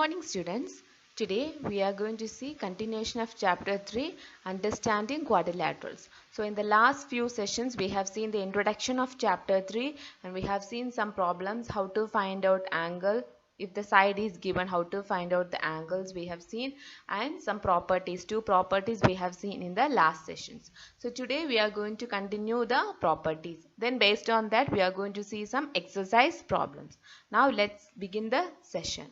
morning students. Today we are going to see continuation of chapter 3, understanding quadrilaterals. So in the last few sessions we have seen the introduction of chapter 3 and we have seen some problems, how to find out angle. If the side is given, how to find out the angles we have seen, and some properties, two properties we have seen in the last sessions. So today we are going to continue the properties. Then based on that we are going to see some exercise problems. Now let's begin the session.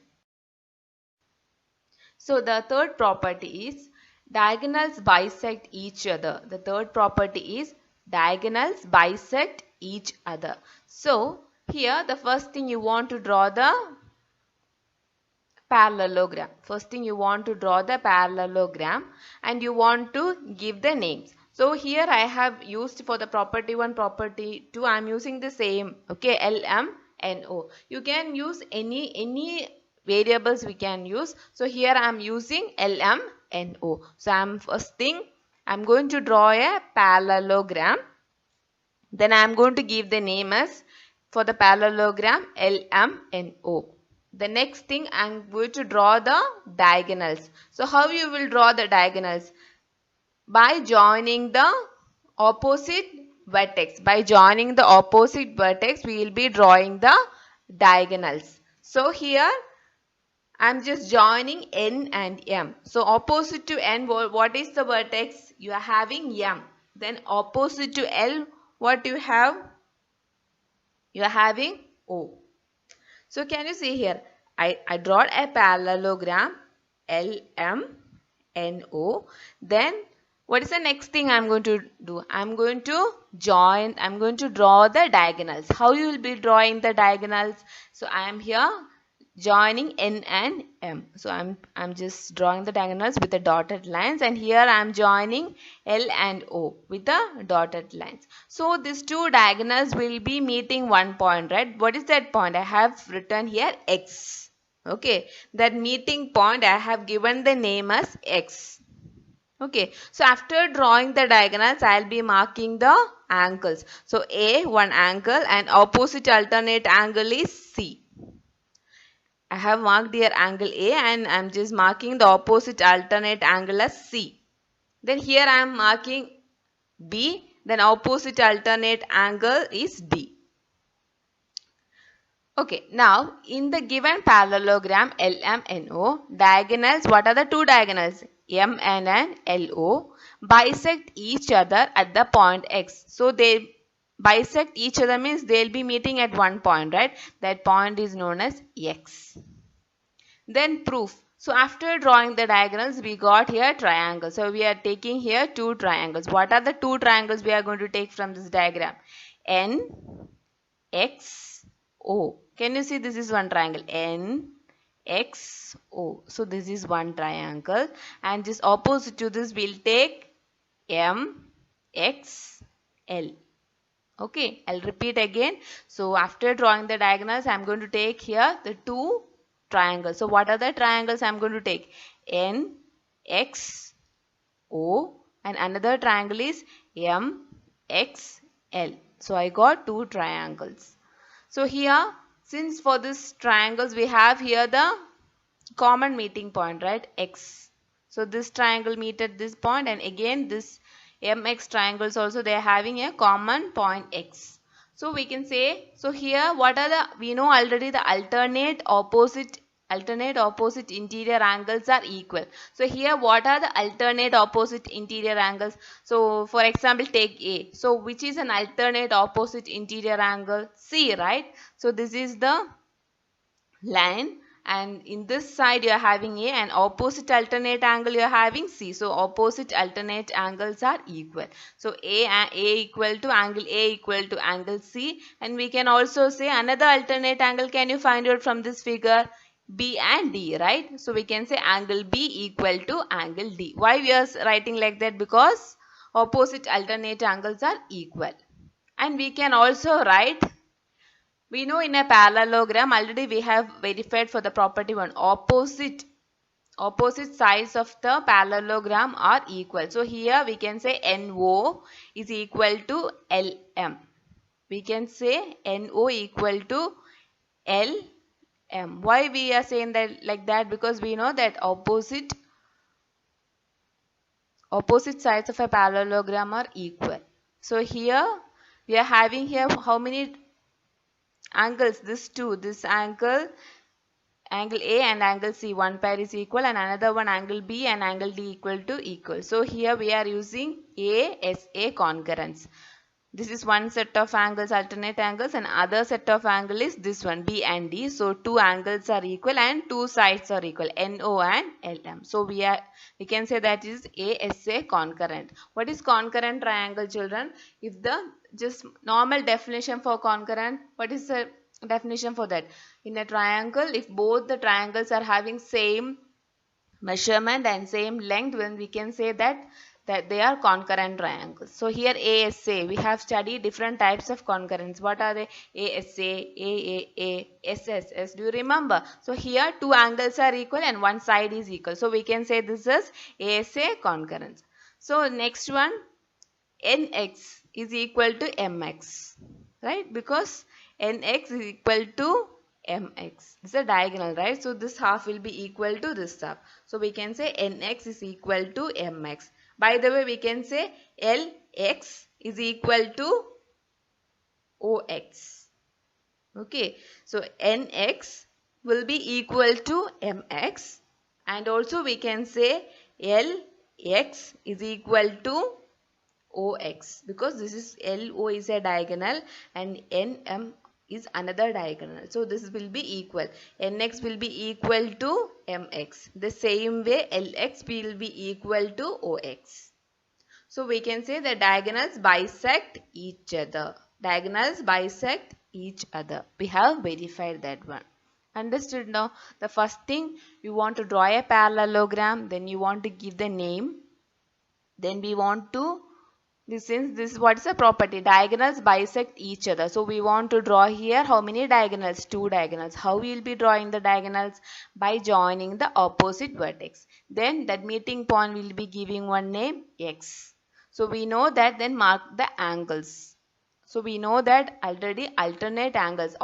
So the third property is diagonals bisect each other. The third property is diagonals bisect each other. So here the first thing you want to draw the parallelogram. First thing you want to draw the parallelogram and you want to give the names. So here I have used for the property 1, property 2, I am using the same, okay, LMNO. You can use any variables we can use. So here I am using LMNO. So first thing I am going to draw a parallelogram. Then I am going to give the name as for the parallelogram LMNO. The next thing I am going to draw the diagonals. So how you will draw the diagonals? By joining the opposite vertex. By joining the opposite vertex we will be drawing the diagonals. So here I am just joining N and M. So opposite to N, what is the vertex? You are having M. Then opposite to L, what you have? You are having O. So can you see here? I draw a parallelogram LMNO. Then what is the next thing I am going to do? I am going to draw the diagonals. How you will be drawing the diagonals? So I am here joining N and M. So I'm just drawing the diagonals with the dotted lines, and here I'm joining L and O with the dotted lines. So these two diagonals will be meeting one point, right? What is that point? I have written here X. Okay, that meeting point I have given the name as X. Okay, so after drawing the diagonals, I'll be marking the angles. So A, one angle, and opposite alternate angle is C. I have marked here angle A and I am just marking the opposite alternate angle as C. Then here I am marking B, then opposite alternate angle is D. Okay, now in the given parallelogram LMNO, diagonals, what are the two diagonals? MN and LO bisect each other at the point X. So they bisect each other means they will be meeting at one point, right? That point is known as X. Then proof. So after drawing the diagonals, we got here triangle. So we are taking here two triangles. What are the two triangles we are going to take from this diagram? N, X, O. Can you see this is one triangle? N, X, O. So this is one triangle. And just opposite to this, we'll take M, X, L. Okay, I'll repeat again. So after drawing the diagonals, I'm going to take here the two triangles. So what are the triangles I'm going to take? N, X, O, and another triangle is M, X, L. So I got two triangles. So here, since for this triangles we have here the common meeting point, right? X. So this triangle meet at this point, and again this MX triangles also they are having a common point X. So we can say, so here what are the, we know already the alternate opposite interior angles are equal. So here what are the alternate opposite interior angles? So for example take A. So which is an alternate opposite interior angle? C, right? So this is the line, and in this side you are having A, and opposite alternate angle you are having C. So opposite alternate angles are equal. So A equal to angle A equal to angle C, and we can also say another alternate angle. Can you find out from this figure? B and D, right? So we can say angle B equal to angle D. Why we are writing like that? Because opposite alternate angles are equal. And we can also write, we know in a parallelogram already we have verified for the property 1, opposite sides of the parallelogram are equal. So here we can say NO is equal to LM. We can say NO equal to LM. M. Why we are saying that like that? Because we know that opposite sides of a parallelogram are equal. So here we are having here how many angles? This angle A and angle C, one pair is equal, and another one angle B and angle D equal. So here we are using ASA concurrence. This is one set of angles, alternate angles, and other set of angle is this one, B and D. So two angles are equal and two sides are equal, NO and LM. So we can say that is ASA concurrent. What is concurrent triangle, children? If the just normal definition for concurrent, what is the definition for that? In a triangle, if both the triangles are having same measurement and same length, when we can say that they are concurrent triangles. So here ASA, we have studied different types of concurrence. What are they? ASA, AAA, SSS. Do you remember? So here two angles are equal and one side is equal. So we can say this is ASA concurrence. So next one, NX is equal to MX, right? Because NX is equal to MX. This is a diagonal, right? So this half will be equal to this half. So we can say NX is equal to MX. By the way, we can say LX is equal to OX. Okay. So NX will be equal to MX, and also we can say LX is equal to OX, because this is LO is a diagonal and NM is another diagonal. So this will be equal. NX will be equal to MX. The same way LX will be equal to OX. So we can say the diagonals bisect each other. Diagonals bisect each other. We have verified that one. Understood now? The first thing, you want to draw a parallelogram, then you want to give the name. Then we want to, since this what is the property? Diagonals bisect each other. So we want to draw here how many diagonals? Two diagonals. How we will be drawing the diagonals? By joining the opposite vertex. Then that meeting point will be giving one name X. So we know that, then mark the angles. So we know that already alternate angles,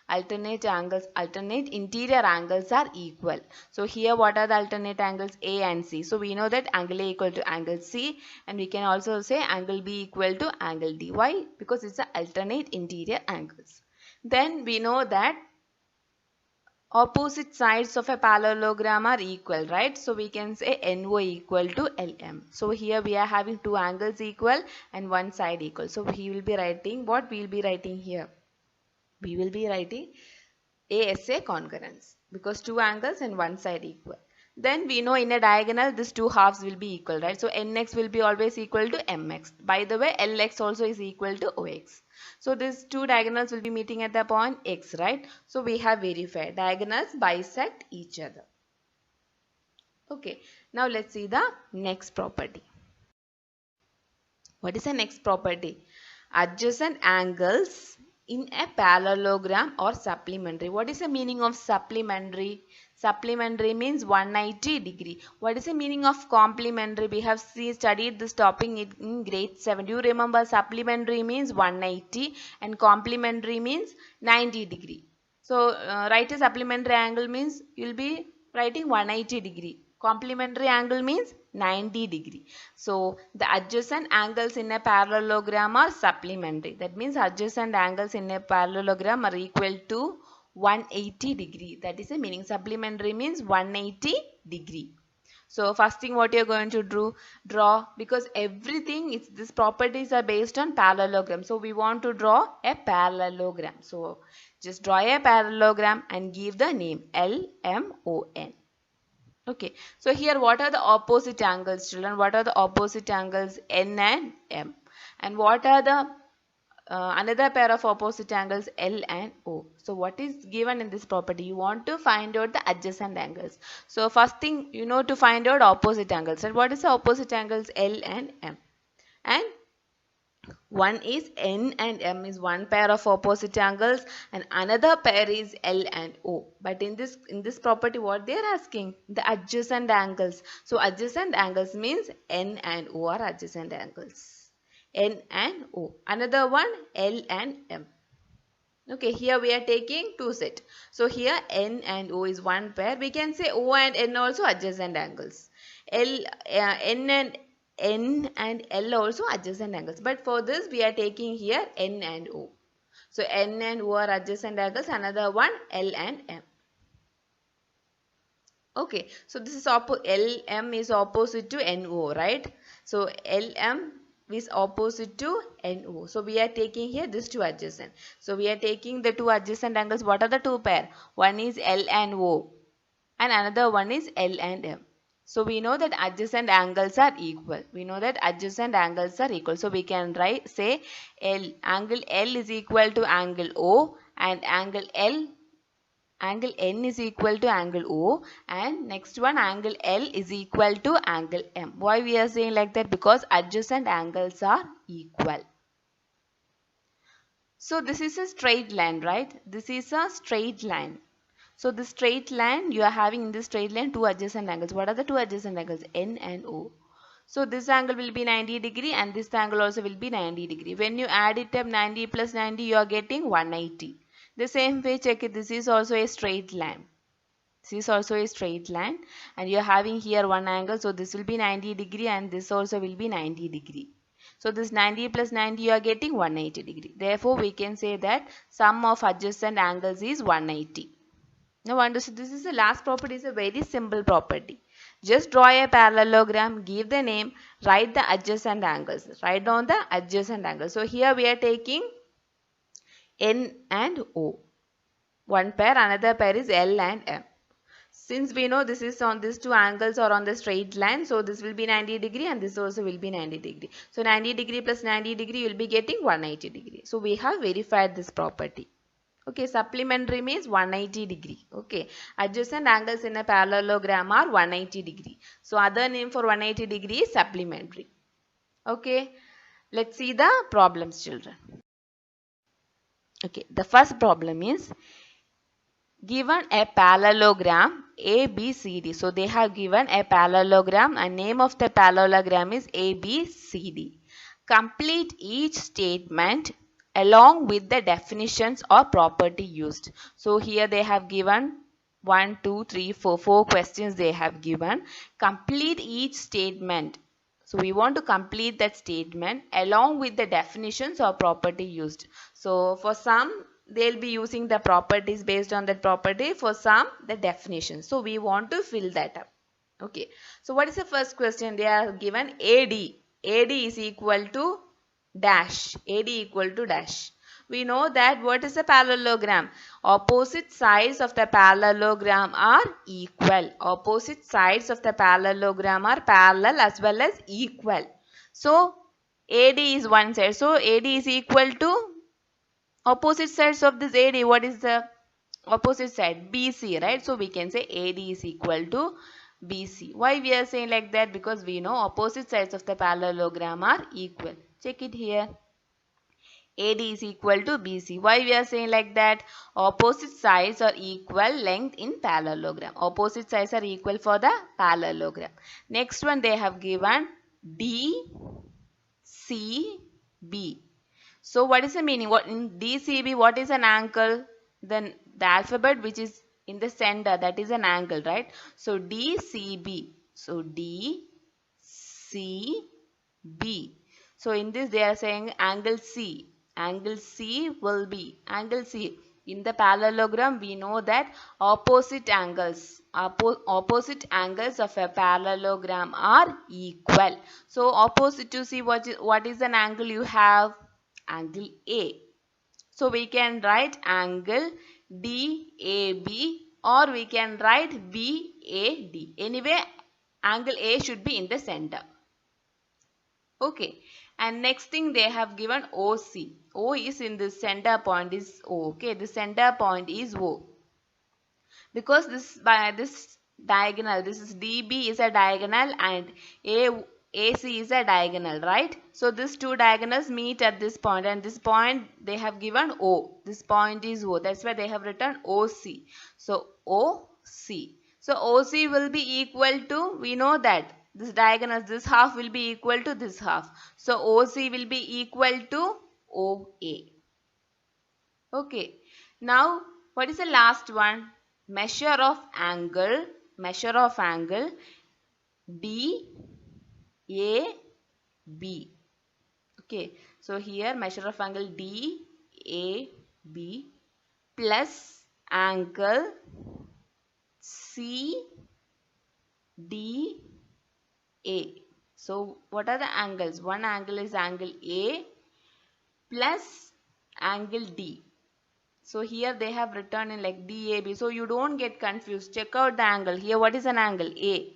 alternate interior angles are equal. So here what are the alternate angles? A and C. So we know that angle A equal to angle C, and we can also say angle B equal to angle D. Why? Because it's the alternate interior angles. Then we know that opposite sides of a parallelogram are equal, right? So we can say NO equal to LM. So here we are having two angles equal and one side equal. So he will be writing, what we will be writing here? We will be writing ASA concurrence, because two angles and one side equal. Then we know in a diagonal these two halves will be equal, right? So NX will be always equal to MX. By the way, LX also is equal to OX. So these two diagonals will be meeting at the point X, right? So we have verified diagonals bisect each other. Okay, now let's see the next property. What is the next property? Adjacent angles in a parallelogram or supplementary. What is the meaning of supplementary? Supplementary means 180 degree. What is the meaning of complementary? We have studied this topic in grade 7. Do you remember? Supplementary means 180 and complementary means 90 degree. So write a supplementary angle means you will be writing 180 degree. Complementary angle means 90 degree. So the adjacent angles in a parallelogram are supplementary. That means adjacent angles in a parallelogram are equal to 180 degree. That is the meaning. Supplementary means 180 degree. So first thing what you are going to draw, because everything these properties are based on parallelogram. So we want to draw a parallelogram. So just draw a parallelogram and give the name LMON. Okay, so here what are the opposite angles, children? What are the opposite angles? N and M. And what are the another pair of opposite angles? L and O. So what is given in this property? You want to find out the adjacent angles. So first thing you know to find out opposite angles. And what is the opposite angles? L and M. And one is N and M is one pair of opposite angles, and another pair is L and O. But in this property what they are asking? The adjacent angles. So adjacent angles means N and O are adjacent angles. N and O. Another one L and M. Okay, here we are taking two set. So here N and O is one pair. We can say O and N also adjacent angles. N and L also adjacent angles. But for this we are taking here N and O. So N and O are adjacent angles. Another one L and M. Okay, so this is LM is opposite to NO, right? So LM is opposite to NO. So we are taking here these two adjacent. So we are taking the two adjacent angles. What are the two pair? One is L and O and another one is L and M. So we know that adjacent angles are equal. We know that adjacent angles are equal. So we can write say angle L is equal to angle O and angle N is equal to angle O, and next one angle L is equal to angle M. Why we are saying like that? Because adjacent angles are equal. So this is a straight line, right? This is a straight line. So the straight line, you are having in this straight line two adjacent angles. What are the two adjacent angles? N and O. So this angle will be 90 degree and this angle also will be 90 degree. When you add it up 90 plus 90, you are getting 180. The same way, check it. This is also a straight line. This is also a straight line and you are having here one angle. So this will be 90 degree and this also will be 90 degree. So this 90 plus 90 you are getting 180 degree. Therefore, we can say that sum of adjacent angles is 180. Now understood, this is the last property, is a very simple property. Just draw a parallelogram, give the name, write the adjacent angles. Write down the adjacent angles. So here we are taking N and O. One pair, another pair is L and M. Since we know this is on these two angles or on the straight line, so this will be 90 degree and this also will be 90 degree. So 90 degree plus 90 degree you will be getting 180 degree. So we have verified this property. Okay, supplementary means 180 degree. Okay, adjacent angles in a parallelogram are 180 degree. So other name for 180 degree is supplementary. Okay, let's see the problems, children. Okay, the first problem is given a parallelogram ABCD. So they have given a parallelogram and name of the parallelogram is ABCD. Complete each statement along with the definitions or property used. So here they have given 1, 2, 3, 4, 4 questions they have given. Complete each statement. So we want to complete that statement along with the definitions or property used. So for some they'll be using the properties based on that property, for some the definition. So we want to fill that up. Okay. So what is the first question? They are given AD. AD is equal to dash. AD equal to dash. We know that what is a parallelogram? Opposite sides of the parallelogram are equal. Opposite sides of the parallelogram are parallel as well as equal. So AD is one side. So AD is equal to opposite sides of this AD. What is the opposite side? BC, right? So we can say AD is equal to BC. Why we are saying like that? Because we know opposite sides of the parallelogram are equal. Check it here. AD is equal to BC. Why we are saying like that? Opposite sides are equal length in parallelogram. Opposite sides are equal for the parallelogram. Next one they have given DCB. So what is the meaning? What in DCB, what is an angle? Then the alphabet which is in the center, that is an angle, right? So DCB. So DCB. So in this they are saying angle C. Angle C will be angle C. In the parallelogram we know that opposite angles of a parallelogram are equal. So opposite to C, what is an angle you have? Angle A. So we can write angle DAB or we can write BAD. Anyway, angle A should be in the center. Okay. And next thing they have given OC. O is in the center point is O. Okay. The center point is O. Because this diagonal, this is DB is a diagonal and AC is a diagonal, right? So these two diagonals meet at this point and this point they have given O. This point is O. That's why they have written OC. So OC. So OC will be equal to, we know that this diagonal, this half will be equal to this half. So OC will be equal to OA. Okay. Now, what is the last one? Measure of angle DAB. Okay. So here measure of angle DAB plus angle CDA. So what are the angles? One angle is angle A plus angle D. So here they have written in like DAB. So you don't get confused. Check out the angle. Here what is an angle? A.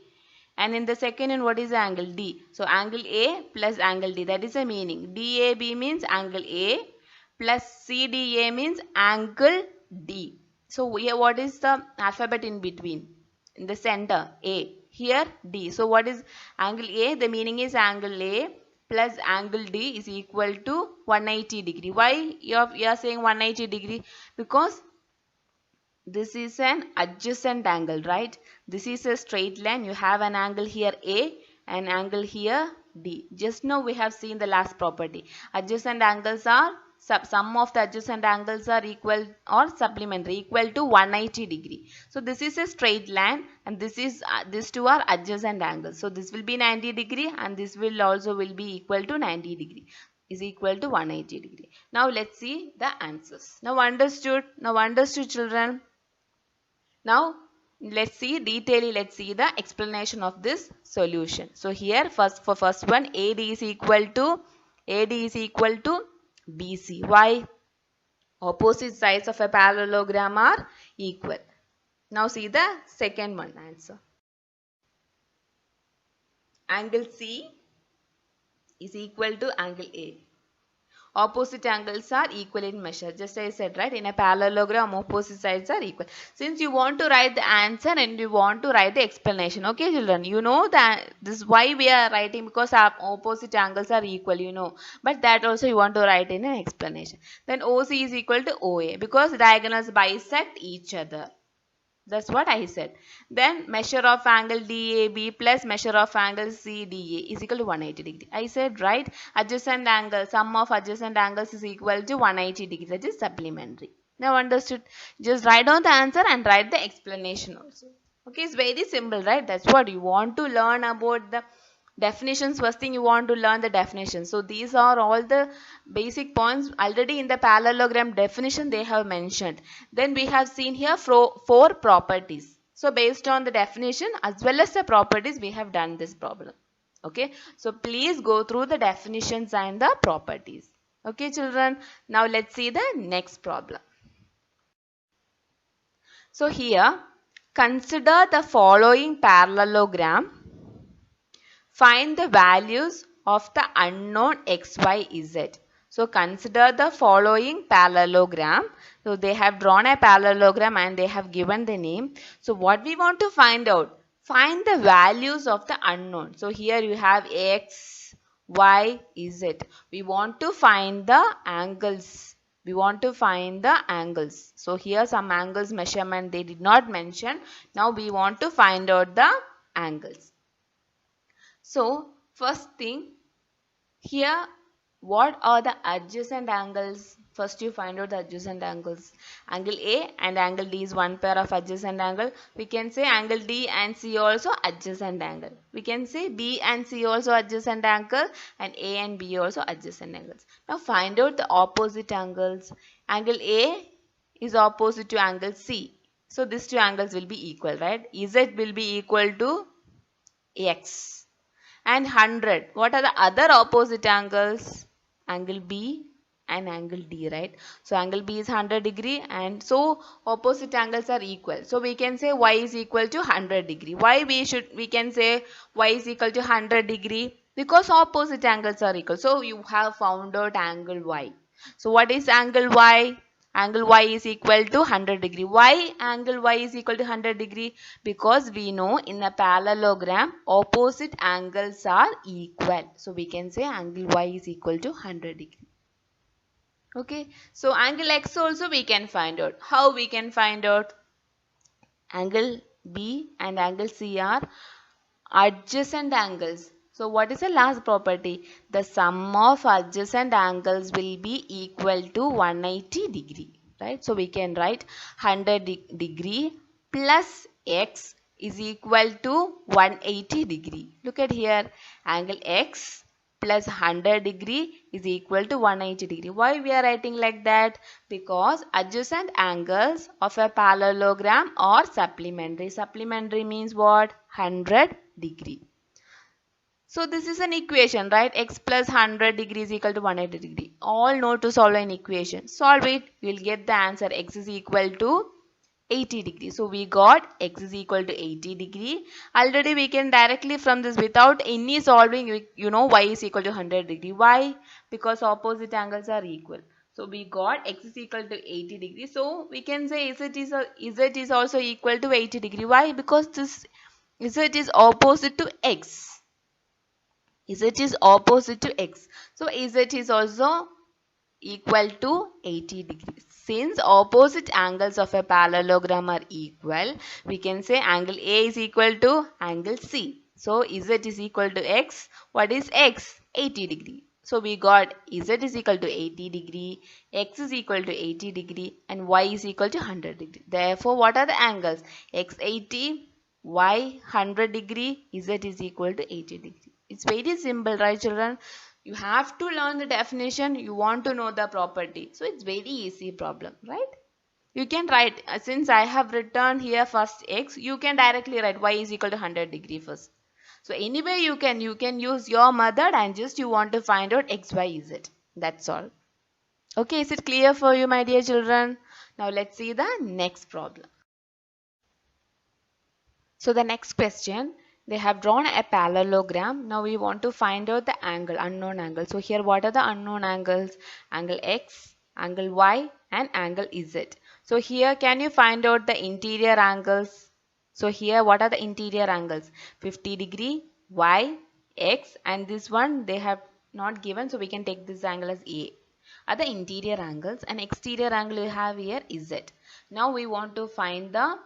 And in the second one what is the angle? D. So angle A plus angle D. That is the meaning. DAB means angle A plus CDA means angle D. So here what is the alphabet in between? In the center A. Here D. So what is angle A? The meaning is angle A plus angle D is equal to 180 degree. Why you are saying 180 degree? Because this is an adjacent angle, right? This is a straight line. You have an angle here A and angle here D. Just now we have seen the last property. Adjacent angles are sum of the adjacent angles are equal or supplementary, equal to 180 degree. So this is a straight line and these two are adjacent angles. So this will be 90 degree and this will also will be equal to 90 degree, is equal to 180 degree. Now let's see the answers. Now understood children. Now let's see the explanation of this solution. So here for first one AD is equal to BC. Why? Opposite sides of a parallelogram are equal. Now see the second one answer. Angle C is equal to angle A. Opposite angles are equal in measure. Just as I said, right? In a parallelogram, opposite sides are equal. Since you want to write the answer and you want to write the explanation. Okay, children? You know that this is why we are writing, because our opposite angles are equal, you know. But that also you want to write in an explanation. Then OC is equal to OA because diagonals bisect each other. That's what I said. Then measure of angle DAB plus measure of angle CDA is equal to 180 degree. I said right. Adjacent angle, sum of adjacent angles is equal to 180 degree. That is supplementary. Now understood. Just write down the answer and write the explanation also. Okay, it's very simple, right? That's what you want to learn about the definitions. First thing you want to learn the definitions. So these are all the basic points already in the parallelogram definition they have mentioned. Then we have seen here four properties. So based on the definition as well as the properties we have done this problem. Okay, so please go through the definitions and the properties. Okay children, now let's see the next problem. So here consider the following parallelogram. Find the values of the unknown x, y, z. So consider the following parallelogram. So they have drawn a parallelogram and they have given the name. So what we want to find out? Find the values of the unknown. So here you have x, y, z. We want to find the angles. So here some angles measurement they did not mention. Now we want to find out the angles. So first thing, here what are the adjacent angles? First you find out the adjacent angles. Angle A and angle D is one pair of adjacent angle. We can say angle D and C also adjacent angle. We can say B and C also adjacent angle and A and B also adjacent angles. Now find out the opposite angles. Angle A is opposite to angle C. So these two angles will be equal, right? Z will be equal to X. And 100. What are the other opposite angles? Angle B and angle D, right? So angle B is 100 degree and so opposite angles are equal. So we can say y is equal to 100 degree. Why we can say y is equal to 100 degree? Because opposite angles are equal. So you have found out angle y. So what is angle y? Angle y is equal to 100 degree. Why angle y is equal to 100 degree? Because we know in a parallelogram opposite angles are equal. So we can say angle y is equal to 100 degree. Okay. So angle x also we can find out. How we can find out? Angle B and angle C are adjacent angles. So what is the last property? The sum of adjacent angles will be equal to 180 degree. right? So we can write 100 degree plus x is equal to 180 degree. Look at here, angle x plus 100 degree is equal to 180 degree. Why we are writing like that? Because adjacent angles of a parallelogram are supplementary. Supplementary means what? 100 degree. So this is an equation, right? X plus 100 degrees equal to 180 degree. All know to solve an equation. Solve it. We will get the answer. X is equal to 80 degree. So we got x is equal to 80 degree. Already we can directly from this without any solving, you know y is equal to 100 degree. Why? Because opposite angles are equal. So we got x is equal to 80 degree. So we can say z is also equal to 80 degree. Why? Because this z is opposite to x. Z is opposite to x. So Z is also equal to 80 degrees. Since opposite angles of a parallelogram are equal, we can say angle A is equal to angle C. So Z is equal to x. What is x? 80 degree. So we got Z is equal to 80 degree, x is equal to 80 degree and y is equal to 100 degree. Therefore, what are the angles? X 80, y 100 degree, Z is equal to 80 degree. It's very simple, right children? You have to learn the definition. You want to know the property. So it's very easy problem, right? You can write, since I have written here first x, you can directly write y is equal to 100 degree first. So anyway you can use your method and just you want to find out x, y, z. That's all. Okay, is it clear for you, my dear children? Now let's see the next problem. So the next question, they have drawn a parallelogram. Now we want to find out the angle, unknown angle. So here what are the unknown angles? Angle x, angle y and angle z. So here can you find out the interior angles? So here what are the interior angles? 50 degree, y, x and this one they have not given. So we can take this angle as A. Are the interior angles, and exterior angle you have here is Z. Now we want to find the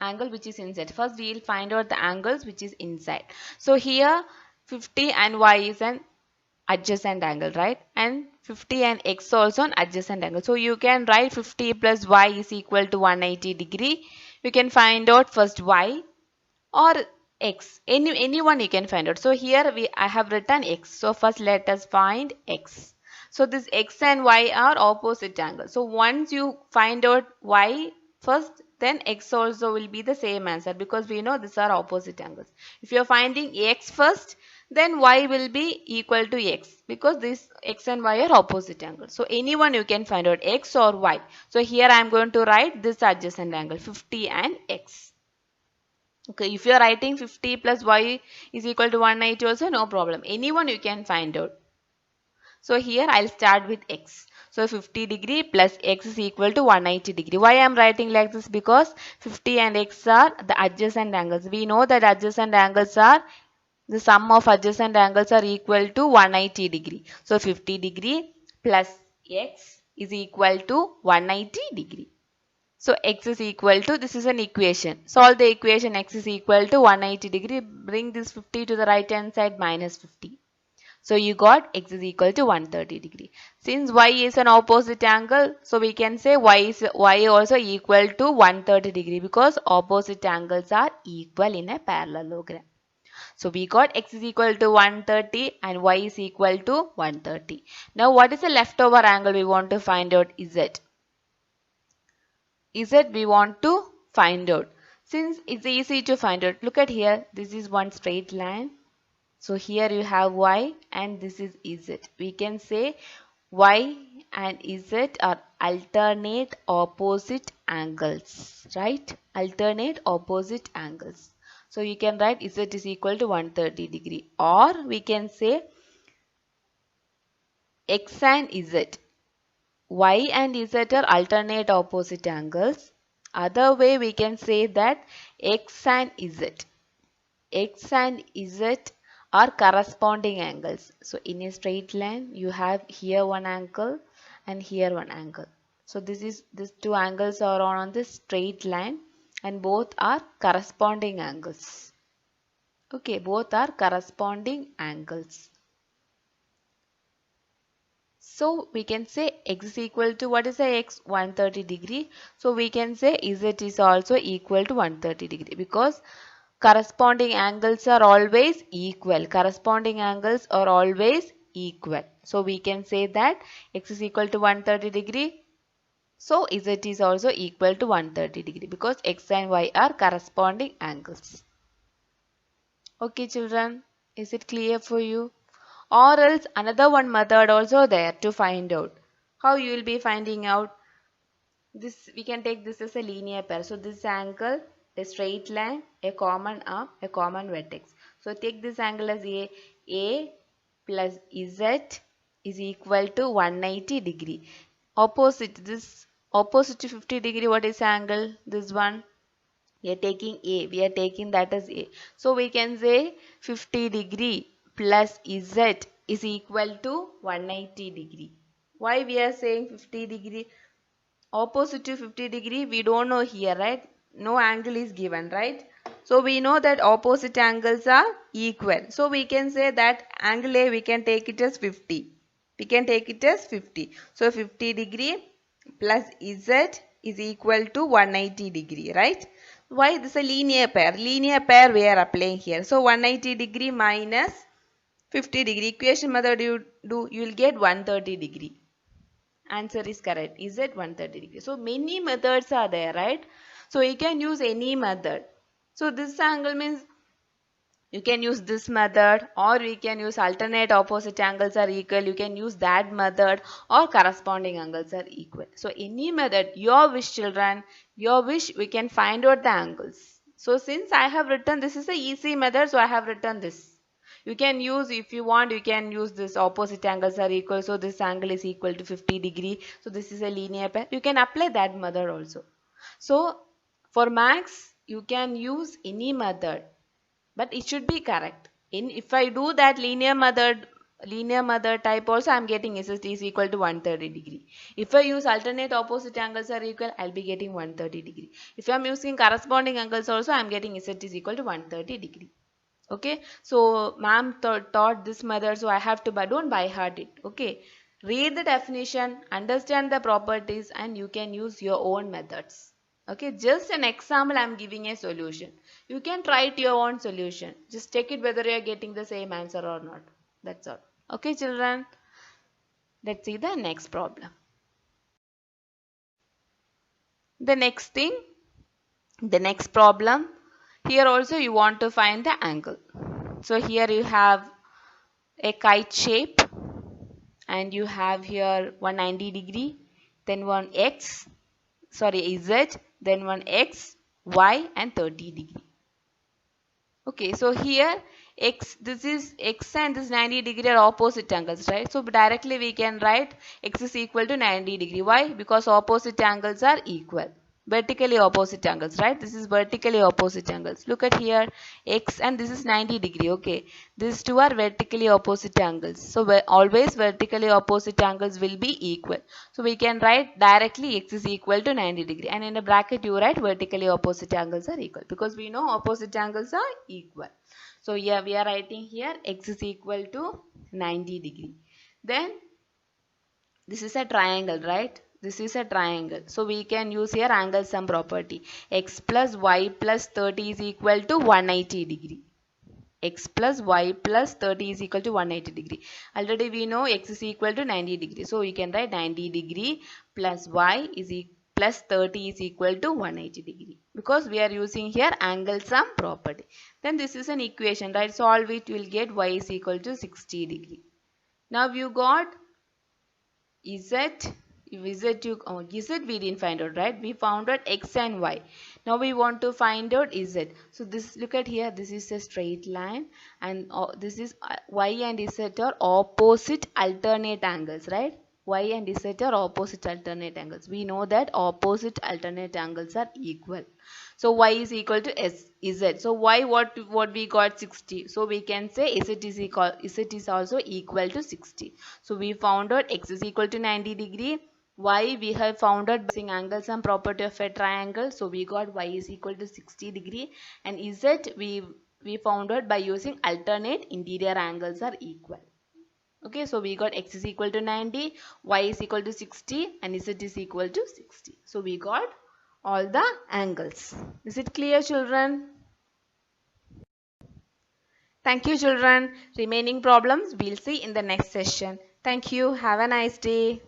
angle which is inside. First we will find out the angles which is inside. So here 50 and y is an adjacent angle, right? And 50 and x also an adjacent angle. So you can write 50 plus y is equal to 180 degree. You can find out first y or x. Anyone you can find out. So here I have written x. So first let us find x. So this x and y are opposite angles. So once you find out y first, then x also will be the same answer because we know these are opposite angles. If you are finding x first, then y will be equal to x because this x and y are opposite angles. So anyone you can find out x or y. So here I am going to write this adjacent angle 50 and x. Okay, if you are writing 50 plus y is equal to 180 also, no problem. Anyone you can find out. So here I'll start with x. So 50 degree plus x is equal to 180 degree. Why I am writing like this? Because 50 and x are the adjacent angles. We know that adjacent angles are, the sum of adjacent angles are equal to 180 degree. So 50 degree plus x is equal to 180 degree. So x is equal to, this is an equation. Solve the equation x is equal to 180 degree. Bring this 50 to the right hand side, minus 50. So you got x is equal to 130 degree. Since y is an opposite angle, so we can say y also equal to 130 degree because opposite angles are equal in a parallelogram. So we got x is equal to 130 and y is equal to 130. Now what is the leftover angle we want to find out? Z we want to find out. Since it's easy to find out, look at here, this is one straight line. So here you have y and this is z. We can say y and z are alternate opposite angles, right? Alternate opposite angles. So you can write z is equal to 130 degree, or we can say x and z. Y and z are alternate opposite angles. Other way we can say that x and z. X and z are corresponding angles. So in a straight line you have here one angle and here one angle. So these two angles are on this straight line and both are corresponding angles. Okay, both are corresponding angles. So we can say x is equal to, what is the x? 130 degree. So we can say z is also equal to 130 degree because corresponding angles are always equal. Corresponding angles are always equal. So we can say that x is equal to 130 degree. So z is also equal to 130 degree because x and y are corresponding angles. Okay children, is it clear for you? Or else another one method also there to find out. How you will be finding out? This we can take this as a linear pair. So this angle, a straight line, a common arm, a common vertex. So take this angle as A plus Z is equal to 180 degree. Opposite this, opposite to 50 degree, what is angle? This one. We are taking A. We are taking that as A. So we can say 50 degree plus Z is equal to 180 degree. Why we are saying 50 degree? Opposite to 50 degree we don't know here, right? No angle is given, right? So we know that opposite angles are equal. So we can say that angle A we can take it as 50. We can take it as 50. So 50 degree plus Z is equal to 180 degree, right? Why? This is a linear pair. Linear pair we are applying here. So 180 degree minus 50 degree. Equation method you will get 130 degree. Answer is correct. Is it 130 degree? So many methods are there, right? So you can use any method. So this angle means you can use this method, or we can use alternate opposite angles are equal. You can use that method, or corresponding angles are equal. So any method, your wish children, your wish, we can find out the angles. So since I have written, this is a easy method, so I have written this. You can use, if you want, you can use this opposite angles are equal. So this angle is equal to 50 degree. So this is a linear pair. You can apply that method also. So for max, you can use any method, but it should be correct. If I do that linear method type also, I am getting SST is equal to 130 degree. If I use alternate opposite angles are equal, I will be getting 130 degree. If I am using corresponding angles also, I am getting SST is equal to 130 degree. Okay, so ma'am taught this method, so I have to don't by heart it. Okay, read the definition, understand the properties, and you can use your own methods. Okay, just an example, I am giving a solution. You can try it your own solution. Just check it whether you are getting the same answer or not. That's all. Okay, children. Let's see the next problem. The next thing, the next problem. Here also you want to find the angle. So here you have a kite shape and you have here 190 degree, then one x, sorry z, then one x, y and 30 degree. Okay, so here x, this is x and this 90 degree are opposite angles, right? So directly we can write x is equal to 90 degree. Why? Because opposite angles are equal. Vertically opposite angles, right? This is vertically opposite angles. Look at here, x and this is 90 degree. Okay, these two are vertically opposite angles. So always vertically opposite angles will be equal. So we can write directly x is equal to 90 degree, and in a bracket you write vertically opposite angles are equal, because we know opposite angles are equal. So yeah, we are writing here x is equal to 90 degree. Then this is a triangle, right? This is a triangle. So we can use here angle sum property. X plus y plus 30 is equal to 180 degree. X plus y plus 30 is equal to 180 degree. Already we know x is equal to 90 degree. So we can write 90 degree plus y is plus 30 is equal to 180 degree. Because we are using here angle sum property. Then this is an equation, right? Solve it, you will get y is equal to 60 degree. Now you got Z we didn't find out, right? We found out x and y. Now we want to find out z. So this, look at here, this is a straight line, and this is y and z are opposite alternate angles, right? Y and z are opposite alternate angles. We know that opposite alternate angles are equal. So y is equal to z. So y, what we got, 60. So we can say z is also equal to 60. So we found out x is equal to 90 degree. Y we have found out by using angle sum property of a triangle. So we got y is equal to 60 degree, and z we found out by using alternate interior angles are equal. Okay, so we got x is equal to 90, y is equal to 60 and z is equal to 60. So we got all the angles. Is it clear, children? Thank you, children. Remaining problems we'll see in the next session. Thank you. Have a nice day.